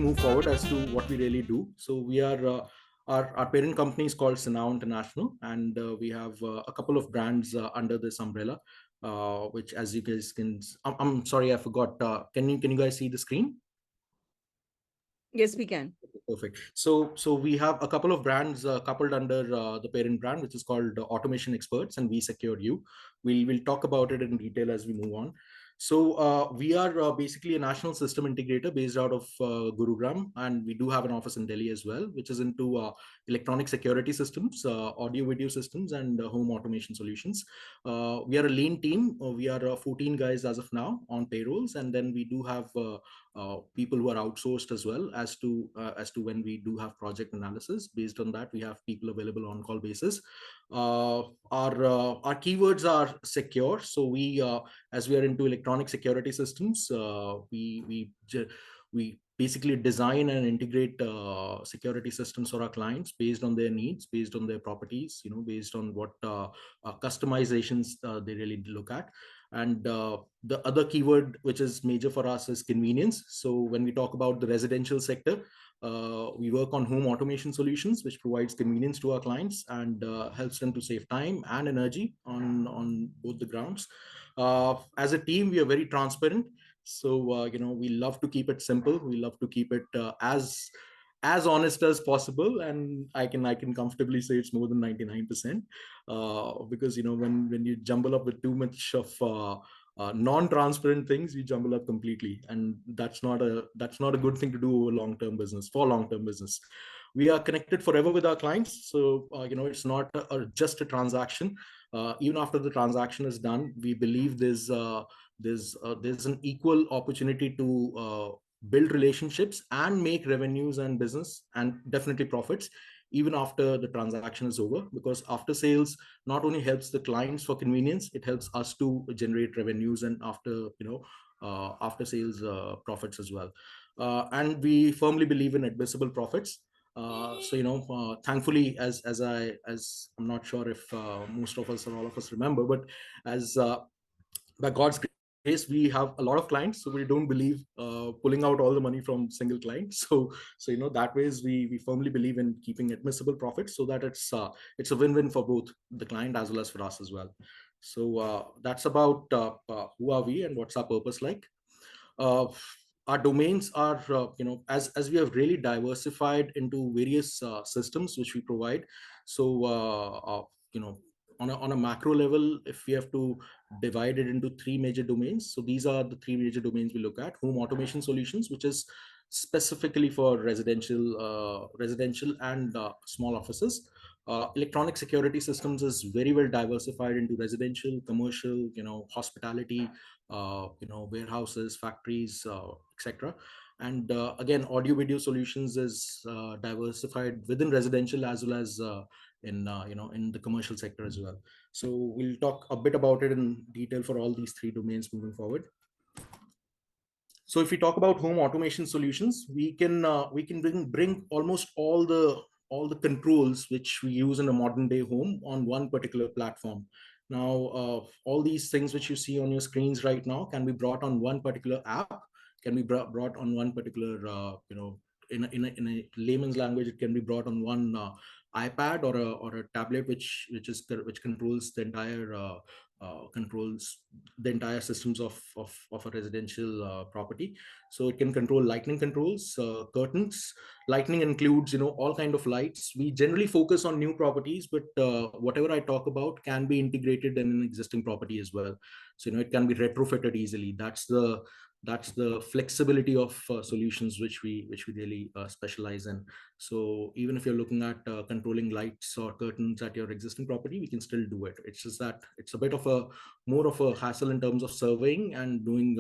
move forward as to what we really do. So we are our parent company is called Sanao International, and we have a couple of brands under this umbrella. Which, as you guys can, I'm sorry, I forgot. Can you guys see the screen? Yes, we can. Perfect. So we have a couple of brands coupled under the parent brand, which is called Automation Experts, and We Secure You. We'll talk about it in detail as we move on. So we are basically a national system integrator based out of Gurugram, and we do have an office in Delhi as well, which is into electronic security systems, audio video systems, and home automation solutions. We are a lean team. We are 14 guys as of now on payrolls, and then we do have people who are outsourced as well as to when we do have project analysis. Based on that, we have people available on call basis. Our keywords are secure. So we as we are into electronic security systems, we basically design and integrate security systems for our clients based on their needs, based on their properties, based on what customizations they really look at. And the other keyword which is major for us is convenience. So when we talk about the residential sector, we work on home automation solutions, which provides convenience to our clients and helps them to save time and energy on both the grounds. As a team, we are very transparent. So we love to keep it simple. We love to keep it as honest as possible, and I can comfortably say it's more than 99%, because when you jumble up with too much of non-transparent things, you jumble up completely, and that's not a good thing to do over long-term business. For long-term business, we are connected forever with our clients, so it's not just a transaction. Even after the transaction is done, we believe there's an equal opportunity to build relationships and make revenues and business and definitely profits even after the transaction is over, because after sales not only helps the clients for convenience, it helps us to generate revenues and after sales profits as well. And we firmly believe in admissible profits. Thankfully, as I'm not sure if most of us or all of us remember, but as by God's grace, we have a lot of clients, so we don't believe pulling out all the money from single client. So that ways we firmly believe in keeping admissible profits, so that it's a win-win for both the client as well as for us as well. So that's about who are we and what's our purpose like. Uh, our domains are, as we have really diversified into various systems which we provide. So, on a macro level, if we have to divide it into three major domains, so these are the three major domains we look at: home automation solutions, which is specifically for residential and small offices. Electronic security systems is very well diversified into residential, commercial, hospitality, warehouses, factories, etc. And again, audio video solutions is diversified within residential as well as in the commercial sector as well. So we'll talk a bit about it in detail for all these three domains moving forward. So if we talk about home automation solutions, we can bring almost all the controls which we use in a modern day home on one particular platform. Now, all these things which you see on your screens right now can be brought on one particular app, can be brought on one particular, in a layman's language, it can be brought on one iPad or a tablet, which controls the entire systems of a residential property. So it can control lightning controls, curtains. Lightning includes all kind of lights. We generally focus on new properties, but whatever I talk about can be integrated in an existing property as well. So it can be retrofitted easily. That's the flexibility of solutions which we really specialize in. So even if you're looking at controlling lights or curtains at your existing property, we can still do it. It's just that it's a bit of a more of a hassle in terms of surveying and doing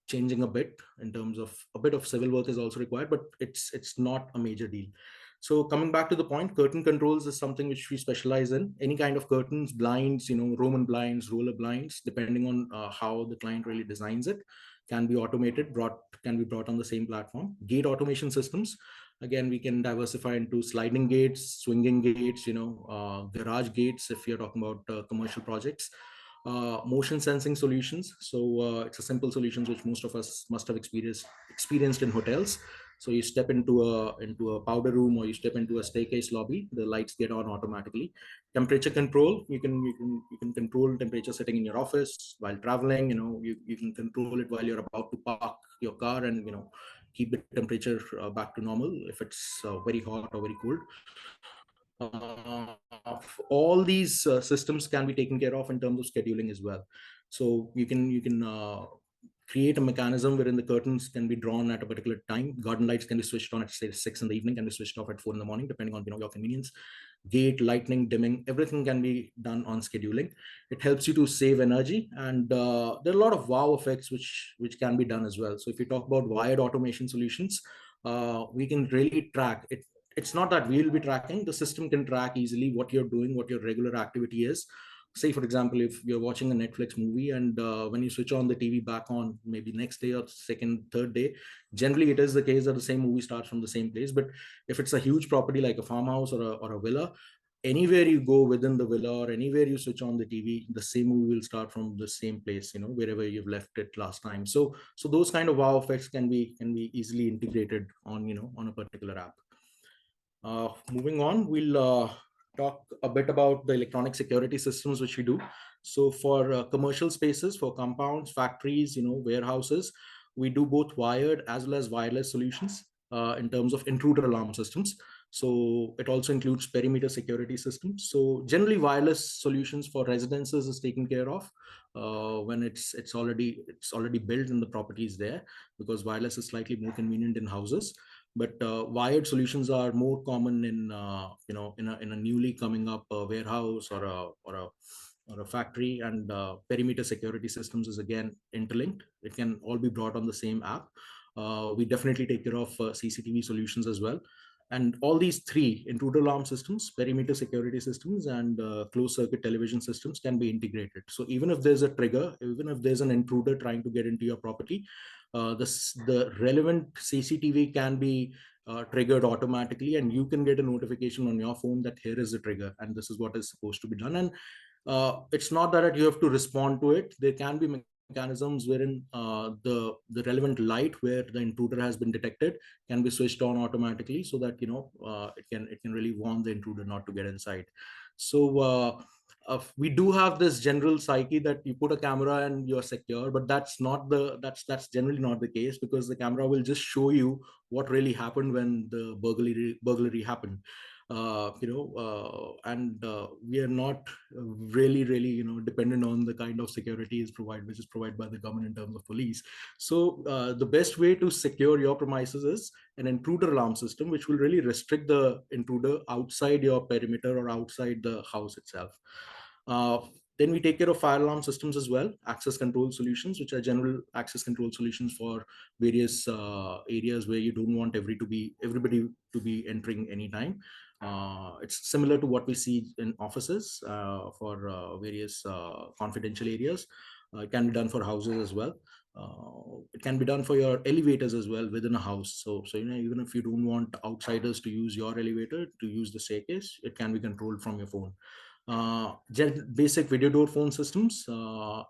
changing a bit in terms of a bit of civil work is also required, but it's not a major deal. So coming back to the point, curtain controls is something which we specialize in. Any kind of curtains, blinds, Roman blinds, roller blinds, depending on how the client really designs it, can be can be brought on the same platform. Gate automation systems, again, we can diversify into sliding gates, swinging gates, garage gates if you're talking about commercial projects. motion sensing solutions. So it's a simple solutions which most of us must have experienced in hotels. So you step into a powder room, or you step into a staircase lobby, the lights get on automatically. Temperature control, you can control temperature setting in your office while traveling. You can control it while you're about to park your car, and keep the temperature back to normal if it's very hot or very cold. All these systems can be taken care of in terms of scheduling as well. So you can create a mechanism wherein the curtains can be drawn at a particular time. Garden lights can be switched on at, say, 6 in the evening, can be switched off at 4 in the morning, depending on your convenience. Gate, lightning, dimming, everything can be done on scheduling. It helps you to save energy, and there are a lot of wow effects which can be done as well. So if you talk about wired automation solutions, we can really track it. It's not that we'll be tracking, the system can track easily what you're doing, what your regular activity is. Say, for example, if you're watching a Netflix movie, and when you switch on the TV back on, maybe next day or second, third day, generally it is the case that the same movie starts from the same place. But if it's a huge property like a farmhouse or a villa, anywhere you go within the villa or anywhere you switch on the TV, the same movie will start from the same place, wherever you've left it last time. So those kind of wow effects can be easily integrated on a particular app. Moving on, we'll talk a bit about the electronic security systems which we do. So for commercial spaces, for compounds, factories, warehouses, we do both wired as well as wireless solutions in terms of intruder alarm systems. So it also includes perimeter security systems. So generally, wireless solutions for residences is taken care of when it's already built and the property is there, because wireless is slightly more convenient in houses. But wired solutions are more common in a newly coming up warehouse or a factory. And perimeter security systems is again interlinked. It can all be brought on the same app. We definitely take care of CCTV solutions as well. And all these three, intruder alarm systems, perimeter security systems, and closed circuit television systems, can be integrated. So even if there's a trigger, even if there's an intruder trying to get into your property, the relevant CCTV can be triggered automatically, and you can get a notification on your phone that here is the trigger and this is what is supposed to be done. And it's not that you have to respond to it. There can be mechanisms wherein the relevant light where the intruder has been detected can be switched on automatically, so that it can really warn the intruder not to get inside. So we do have this general psyche that you put a camera and you're secure, but that's generally not the case, because the camera will just show you what really happened when the burglary happened. And we are not really dependent on the kind of security which is provided by the government in terms of police. So the best way to secure your premises is an intruder alarm system, which will really restrict the intruder outside your perimeter or outside the house itself. uh, then we take care of fire alarm systems as well, access control solutions, which are general access control solutions for various areas where you don't want everybody to be entering anytime. It's similar to what we see in offices for various confidential areas. It can be done for houses as well. It can be done for your elevators as well within a house. So even if you don't want outsiders to use your elevator, to use the staircase, it can be controlled from your phone. Basic video door phone systems,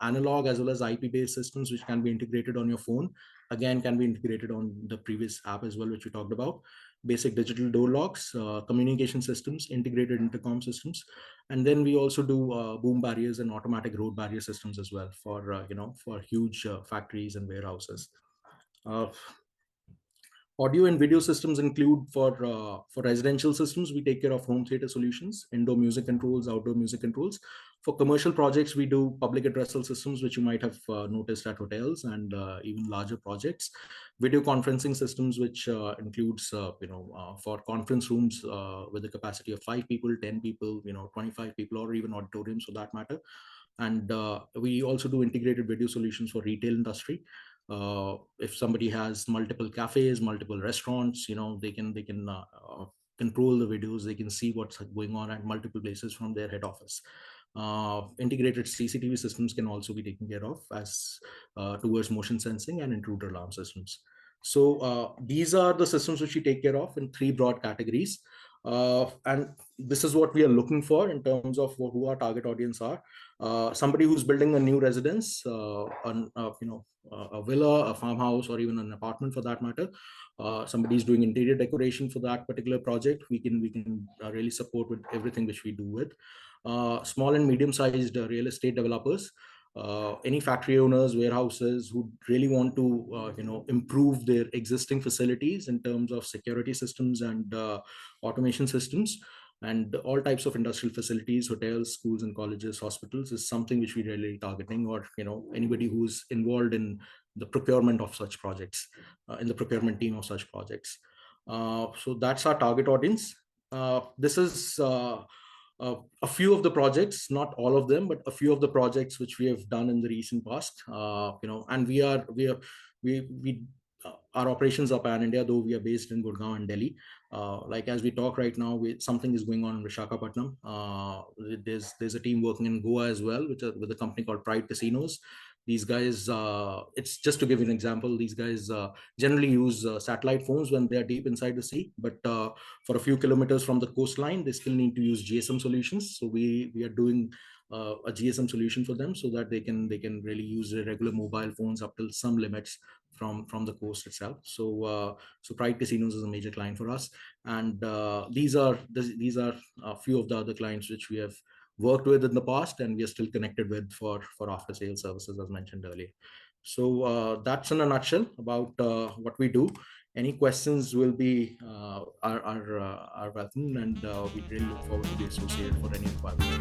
analog as well as IP based systems, which can be integrated on your phone, again can be integrated on the previous app as well, which we talked about. Basic digital door locks, communication systems, integrated intercom systems. And then we also do boom barriers and automatic road barrier systems as well for huge factories and warehouses. uh, Audio and video systems include, for residential systems, we take care of home theater solutions, indoor music controls, outdoor music controls. For commercial projects, we do public addressal systems, which you might have noticed at hotels, and even larger projects. Video conferencing systems, which includes, for conference rooms with a capacity of 5 people, 10 people, 25 people, or even auditoriums for that matter. And we also do integrated video solutions for retail industry. If somebody has multiple cafes, multiple restaurants, they can control the videos. They can see what's going on at multiple places from their head office. Integrated CCTV systems can also be taken care of as towards motion sensing and intruder alarm systems. So these are the systems which we take care of in three broad categories. And this is what we are looking for in terms of who our target audience are. Somebody who's building a new residence, a villa, a farmhouse, or even an apartment for that matter. Somebody's doing interior decoration for that particular project. We can really support with everything which we do with. Small and medium-sized real estate developers, any factory owners, warehouses who really want to improve their existing facilities in terms of security systems and automation systems, and all types of industrial facilities, hotels, schools and colleges, hospitals is something which we're really targeting, or anybody who's involved in the procurement of such projects, in the procurement team of such projects. So that's our target audience. This is a few of the projects, not all of them, but a few of the projects which we have done in the recent past. And we our operations are pan India, though we are based in Gurgaon and Delhi. Like as we talk right now, something is going on in Visakhapatnam. There's a team working in Goa as well, with a company called Pride Casinos. These guys, it's just to give you an example, these guys generally use satellite phones when they are deep inside the sea, but for a few kilometers from the coastline, they still need to use GSM solutions. So we are doing a GSM solution for them, so that they can really use their regular mobile phones up till some limits from the coast itself. So Pride Casinos is a major client for us, and these are a few of the other clients which we have worked with in the past, and we are still connected with for after sales services, as mentioned earlier. So that's in a nutshell about what we do. Any questions will be are welcome, and we really look forward to be associated for any requirement.